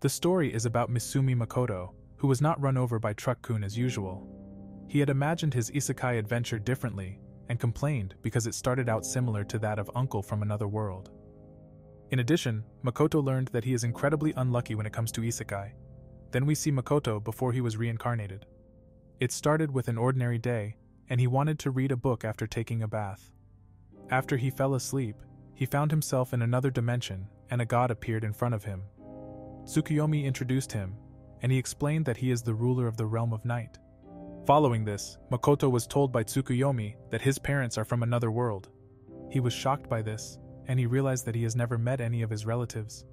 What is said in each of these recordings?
The story is about Misumi Makoto, who was not run over by Truck-kun as usual. He had imagined his isekai adventure differently, and complained because it started out similar to that of Uncle from Another World. In addition, Makoto learned that he is incredibly unlucky when it comes to isekai. Then we see Makoto before he was reincarnated. It started with an ordinary day, and he wanted to read a book after taking a bath. After he fell asleep, he found himself in another dimension, and a god appeared in front of him. Tsukiyomi introduced him, and he explained that he is the ruler of the realm of night. Following this, Makoto was told by Tsukiyomi that his parents are from another world. He was shocked by this, and he realized that he has never met any of his relatives.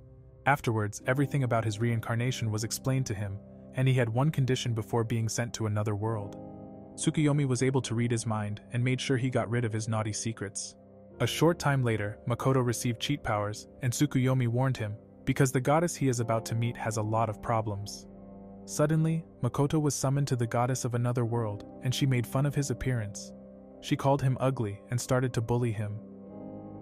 Afterwards, everything about his reincarnation was explained to him, and he had one condition before being sent to another world. Tsukiyomi was able to read his mind and made sure he got rid of his naughty secrets. A short time later, Makoto received cheat powers, and Tsukiyomi warned him, because the goddess he is about to meet has a lot of problems. Suddenly, Makoto was summoned to the goddess of another world, and she made fun of his appearance. She called him ugly and started to bully him.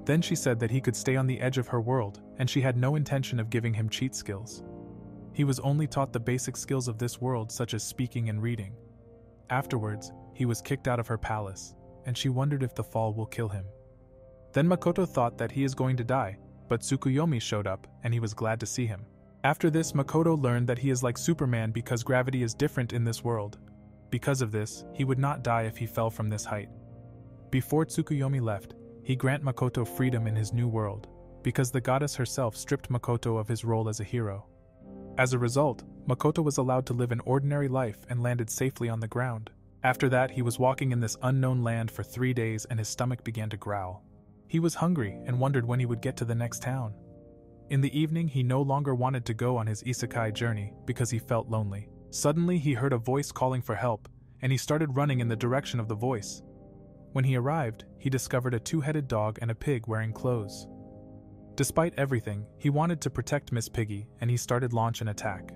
Then she said that he could stay on the edge of her world, and she had no intention of giving him cheat skills. He was only taught the basic skills of this world, such as speaking and reading. Afterwards, he was kicked out of her palace, and she wondered if the fall will kill him. Then Makoto thought that he is going to die, but Tsukiyomi showed up, and he was glad to see him. After this, Makoto learned that he is like Superman because gravity is different in this world. Because of this, he would not die if he fell from this height. Before Tsukiyomi left, he granted Makoto freedom in his new world, because the goddess herself stripped Makoto of his role as a hero. As a result, Makoto was allowed to live an ordinary life and landed safely on the ground. After that, he was walking in this unknown land for 3 days and his stomach began to growl. He was hungry and wondered when he would get to the next town. In the evening, he no longer wanted to go on his isekai journey because he felt lonely. Suddenly, he heard a voice calling for help, and he started running in the direction of the voice. When he arrived, he discovered a 2-headed dog and a pig wearing clothes. Despite everything, he wanted to protect Miss Piggy, and he started launch an attack.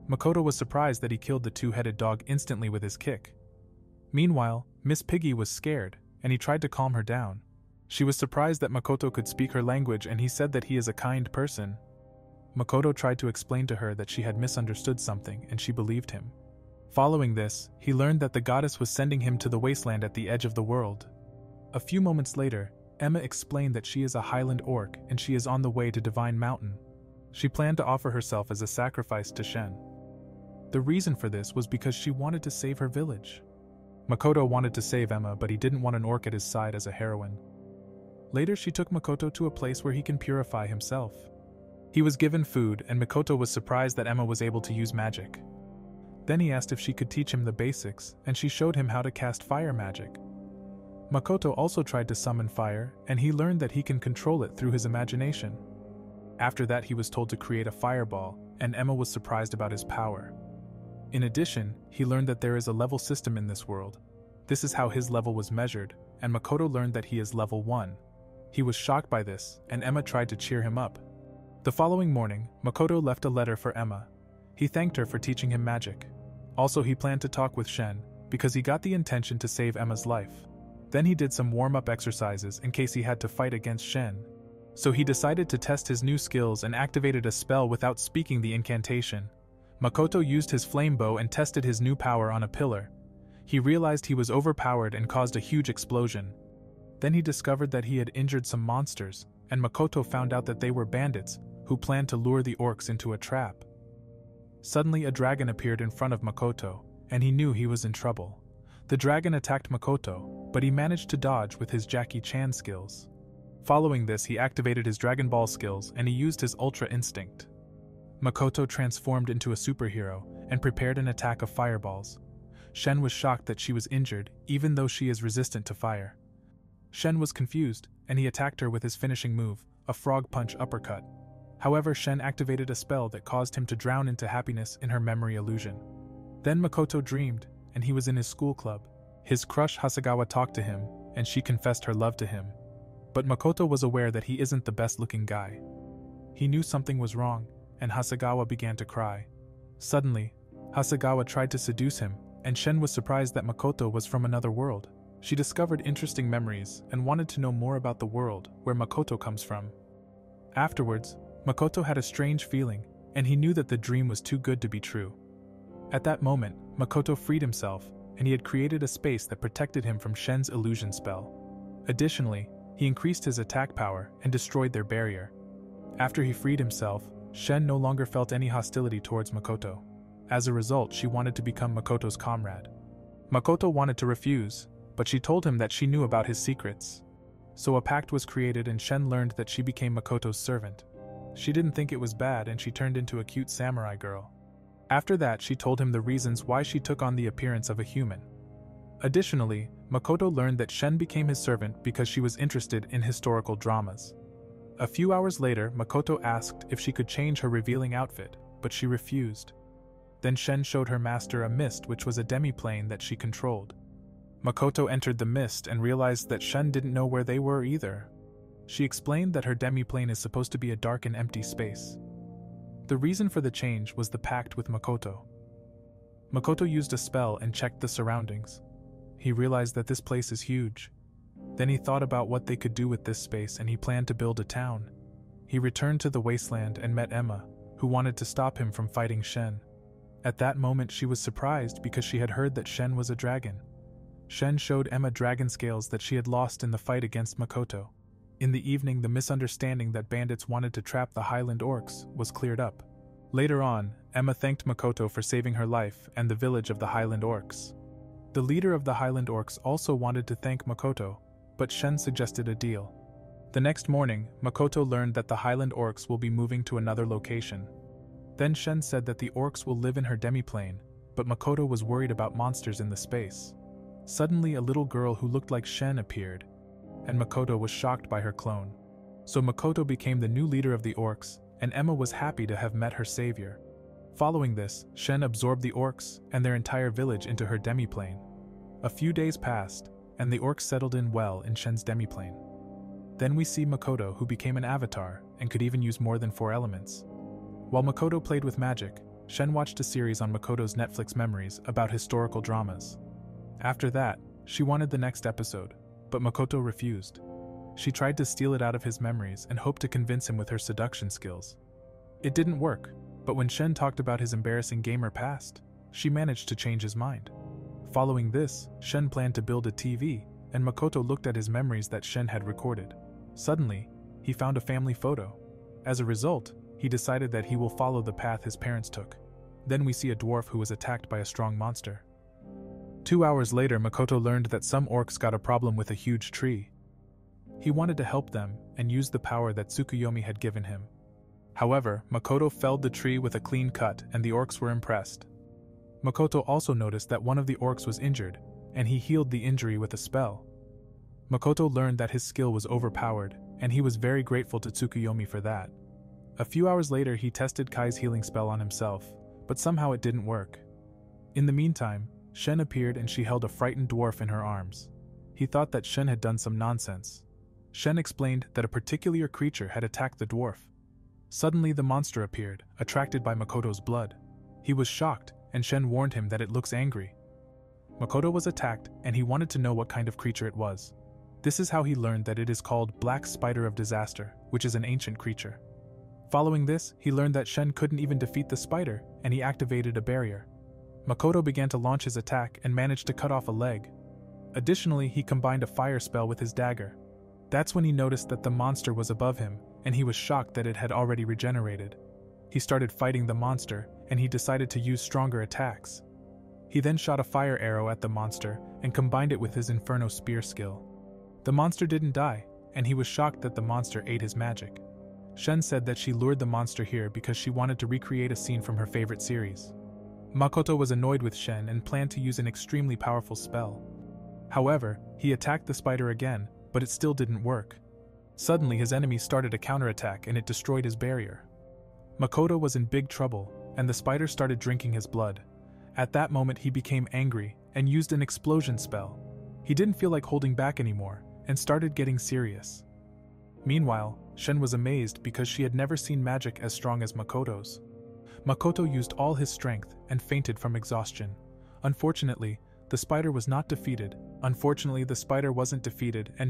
Makoto was surprised that he killed the 2-headed dog instantly with his kick. Meanwhile, Miss Piggy was scared, and he tried to calm her down. She was surprised that Makoto could speak her language, and he said that he is a kind person. Makoto tried to explain to her that she had misunderstood something, and she believed him. Following this, he learned that the goddess was sending him to the wasteland at the edge of the world. A few moments later, Emma explained that she is a highland orc and she is on the way to Divine Mountain. She planned to offer herself as a sacrifice to Shen. The reason for this was because she wanted to save her village. Makoto wanted to save Emma, but he didn't want an orc at his side as a heroine. Later, she took Makoto to a place where he can purify himself. He was given food, and Makoto was surprised that Emma was able to use magic. Then he asked if she could teach him the basics, and she showed him how to cast fire magic. Makoto also tried to summon fire, and he learned that he can control it through his imagination. After that, he was told to create a fireball, and Emma was surprised about his power. In addition, he learned that there is a level system in this world. This is how his level was measured, and Makoto learned that he is level 1. He was shocked by this, and Emma tried to cheer him up. The following morning, Makoto left a letter for Emma. He thanked her for teaching him magic. Also, he planned to talk with Shen, because he got the intention to save Emma's life. Then he did some warm-up exercises in case he had to fight against Shen. So he decided to test his new skills and activated a spell without speaking the incantation. Makoto used his flame bow and tested his new power on a pillar. He realized he was overpowered and caused a huge explosion. Then he discovered that he had injured some monsters, and Makoto found out that they were bandits who planned to lure the orcs into a trap. Suddenly a dragon appeared in front of Makoto, and he knew he was in trouble. The dragon attacked Makoto, but he managed to dodge with his Jackie Chan skills. Following this, he activated his Dragon Ball skills and he used his Ultra Instinct. Makoto transformed into a superhero and prepared an attack of fireballs. Shen was shocked that she was injured, even though she is resistant to fire. Shen was confused, and he attacked her with his finishing move, a frog punch uppercut. However, Shen activated a spell that caused him to drown into happiness in her memory illusion. Then Makoto dreamed, and he was in his school club. His crush Hasegawa talked to him, and she confessed her love to him. But Makoto was aware that he isn't the best-looking guy. He knew something was wrong, and Hasegawa began to cry. Suddenly, Hasegawa tried to seduce him, and Shen was surprised that Makoto was from another world. She discovered interesting memories and wanted to know more about the world where Makoto comes from. Afterwards, Makoto had a strange feeling, and he knew that the dream was too good to be true. At that moment, Makoto freed himself, and he had created a space that protected him from Shen's illusion spell. Additionally, he increased his attack power and destroyed their barrier. After he freed himself, Shen no longer felt any hostility towards Makoto. As a result, she wanted to become Makoto's comrade. Makoto wanted to refuse, but she told him that she knew about his secrets. So a pact was created and Shen learned that she became Makoto's servant. She didn't think it was bad and she turned into a cute samurai girl. After that, she told him the reasons why she took on the appearance of a human. Additionally, Makoto learned that Shen became his servant because she was interested in historical dramas. A few hours later, Makoto asked if she could change her revealing outfit, but she refused. Then Shen showed her master a mist, which was a demi-plane that she controlled. Makoto entered the mist and realized that Shen didn't know where they were either. She explained that her demi-plane is supposed to be a dark and empty space. The reason for the change was the pact with Makoto. Makoto used a spell and checked the surroundings. He realized that this place is huge. Then he thought about what they could do with this space and he planned to build a town. He returned to the wasteland and met Emma, who wanted to stop him from fighting Shen. At that moment she was surprised because she had heard that Shen was a dragon. Shen showed Emma dragon scales that she had lost in the fight against Makoto. In the evening, the misunderstanding that bandits wanted to trap the Highland Orcs was cleared up. Later on, Emma thanked Makoto for saving her life and the village of the Highland Orcs. The leader of the Highland Orcs also wanted to thank Makoto, but Shen suggested a deal. The next morning, Makoto learned that the Highland Orcs will be moving to another location. Then Shen said that the orcs will live in her demi-plane, but Makoto was worried about monsters in the space. Suddenly, a little girl who looked like Shen appeared, and Makoto was shocked by her clone. So Makoto became the new leader of the orcs, and Emma was happy to have met her savior. Following this, Shen absorbed the orcs and their entire village into her demi-plane. A few days passed, and the orcs settled in well in Shen's demi-plane. Then we see Makoto, who became an avatar and could even use more than 4 elements. While Makoto played with magic, Shen watched a series on Makoto's Netflix memories about historical dramas. After that, she wanted the next episode, but Makoto refused. She tried to steal it out of his memories and hoped to convince him with her seduction skills. It didn't work, but when Shen talked about his embarrassing gamer past, she managed to change his mind. Following this, Shen planned to build a TV, and Makoto looked at his memories that Shen had recorded. Suddenly, he found a family photo. As a result, he decided that he will follow the path his parents took. Then we see a dwarf who was attacked by a strong monster. 2 hours later, Makoto learned that some orcs got a problem with a huge tree. He wanted to help them and used the power that Tsukiyomi had given him. However, Makoto felled the tree with a clean cut and the orcs were impressed. Makoto also noticed that one of the orcs was injured, and he healed the injury with a spell. Makoto learned that his skill was overpowered, and he was very grateful to Tsukiyomi for that. A few hours later, he tested Kai's healing spell on himself, but somehow it didn't work. In the meantime, Shen appeared and she held a frightened dwarf in her arms. He thought that Shen had done some nonsense. Shen explained that a particular creature had attacked the dwarf. Suddenly the monster appeared, attracted by Makoto's blood. He was shocked, and Shen warned him that it looks angry. Makoto was attacked, and he wanted to know what kind of creature it was. This is how he learned that it is called Black Spider of Disaster, which is an ancient creature. Following this, he learned that Shen couldn't even defeat the spider, and he activated a barrier. Makoto began to launch his attack and managed to cut off a leg. Additionally, he combined a fire spell with his dagger. That's when he noticed that the monster was above him, and he was shocked that it had already regenerated. He started fighting the monster, and he decided to use stronger attacks. He then shot a fire arrow at the monster and combined it with his Inferno Spear skill. The monster didn't die, and he was shocked that the monster ate his magic. Shen said that she lured the monster here because she wanted to recreate a scene from her favorite series. Makoto was annoyed with Shen and planned to use an extremely powerful spell. However, he attacked the spider again, but it still didn't work. Suddenly his enemy started a counterattack and it destroyed his barrier. Makoto was in big trouble, and the spider started drinking his blood. At that moment he became angry and used an explosion spell. He didn't feel like holding back anymore, and started getting serious. Meanwhile, Shen was amazed because she had never seen magic as strong as Makoto's. Makoto used all his strength and fainted from exhaustion. Unfortunately, the spider was not defeated. And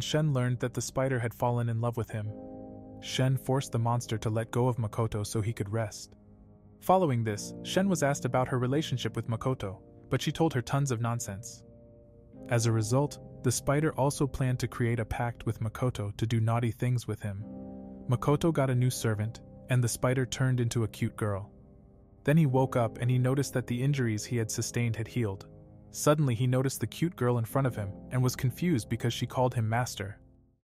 Shen learned that the spider had fallen in love with him. Shen forced the monster to let go of Makoto so he could rest. Following this, Shen was asked about her relationship with Makoto, but she told her tons of nonsense. As a result, the spider also planned to create a pact with Makoto to do naughty things with him. Makoto got a new servant, and the spider turned into a cute girl. Then he woke up and he noticed that the injuries he had sustained had healed. Suddenly he noticed the cute girl in front of him and was confused because she called him master,